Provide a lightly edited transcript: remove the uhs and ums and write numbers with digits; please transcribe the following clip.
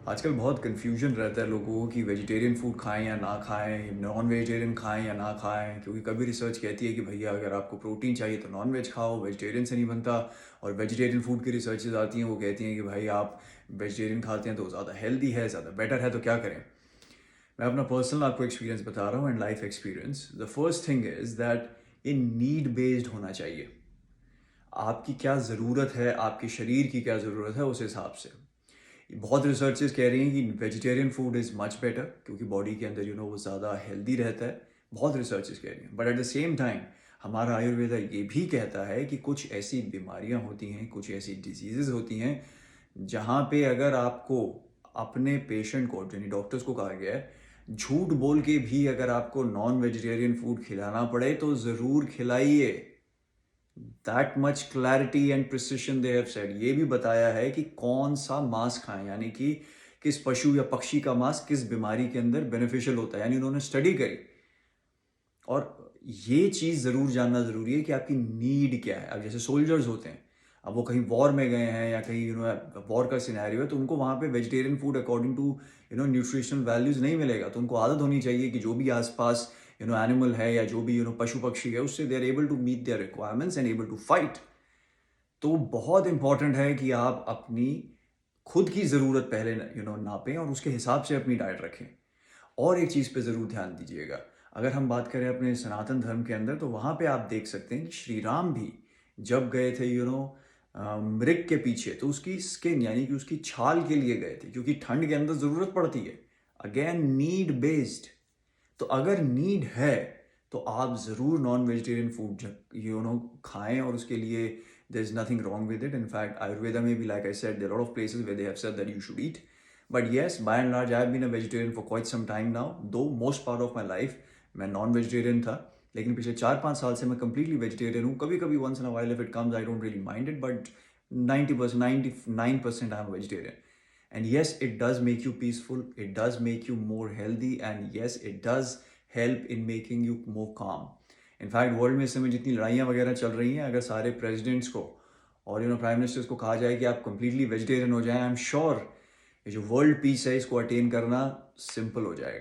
आजकल बहुत कन्फ्यूजन रहता है लोगों को कि वेजिटेरियन फूड खाएं या ना खाएं, नॉन वेजिटेरियन खाएं या ना खाएं, क्योंकि कभी रिसर्च कहती है कि भैया अगर आपको प्रोटीन चाहिए तो नॉन वेज खाओ, वेजिटेरियन से नहीं बनता। और वेजिटेरियन फूड की रिसर्चेज आती हैं, वो कहती हैं कि भाई आप वेजिटेरियन खाते हैं तो ज़्यादा हेल्दी है, ज़्यादा बेटर है, तो क्या करें। मैं अपना पर्सनल आपको एक्सपीरियंस बता रहा हूँ and life experience. The first thing is that ये नीड बेस्ड होना चाहिए। आपकी क्या ज़रूरत है, आपके शरीर की क्या ज़रूरत है, उस हिसाब से। बहुत रिसर्चेस कह रही हैं कि vegetarian food is much better, क्योंकि बॉडी के अंदर वो ज़्यादा हेल्दी रहता है। बहुत रिसर्चेस कह रही हैं, but at the same time हमारा आयुर्वेदा ये भी कहता है कि कुछ ऐसी बीमारियां होती हैं, कुछ ऐसी डिजीज़ेज होती हैं जहाँ पे अगर आपको अपने पेशेंट को, यानी डॉक्टर्स को कहा गया है, झूठ बोल के भी अगर आपको नॉन वेजिटेरियन फूड खिलाना पड़े तो ज़रूर खिलाइए। That much clarity and precision they have said. ये भी बताया है कि कौन सा मांस खाएं, यानी कि किस पशु या पक्षी का मांस किस बीमारी के अंदर बेनिफिशियल होता है, यानी उन्होंने स्टडी करी। और ये चीज़ ज़रूर जानना ज़रूरी है कि आपकी नीड क्या है। अब जैसे सोल्जर्स होते हैं, अब वो कहीं वॉर में गए हैं या कहीं वॉर का सिनेरियो है, तो उनको वहाँ पे vegetarian food according to nutritional values नहीं मिलेगा। तो उनको आदत होनी चाहिए कि जो भी आसपास एनिमल है या जो भी पशु पक्षी है, उससे they are able to meet their requirements and able to fight. तो बहुत इंपॉर्टेंट है कि आप अपनी खुद की ज़रूरत पहले नापें और उसके हिसाब से अपनी डाइट रखें। और एक चीज़ पे ज़रूर ध्यान दीजिएगा। अगर हम बात करें अपने सनातन धर्म के अंदर, तो वहाँ पे आप देख सकते हैं कि श्री राम भी जब गए थे मृग के पीछे, तो उसकी स्किन यानी कि उसकी छाल के लिए गए थे, क्योंकि ठंड के अंदर ज़रूरत पड़ती है। Again need based. तो अगर नीड है तो आप ज़रूर नॉन वेजिटेरियन फूड खाएं, और उसके लिए there is nothing wrong with it. In fact Ayurveda में भी, like I said, there are lot of places where they have said that you should eat. But yes, by and large I have been a vegetarian for quite some time now, though most part of my life मैं non vegetarian था। लेकिन पिछले 4-5 साल से मैं completely vegetarian हूँ। कभी कभी once in a while if it comes I don't really mind it, but 90%, 99% I am vegetarian. And yes, it does make you peaceful, it does make you more healthy, and yes, it does help in making you more calm. In fact world में इस समय जितनी लड़ाइयाँ वगैरह चल रही हैं, अगर सारे प्रेसिडेंट्स को और प्राइम मिनिस्टर्स को कहा जाए कि आप कंप्लीटली वेजिटेरियन हो जाएं, आई एम श्योर ये जो वर्ल्ड पीस है इसको अटेन करना सिंपल हो जाएगा।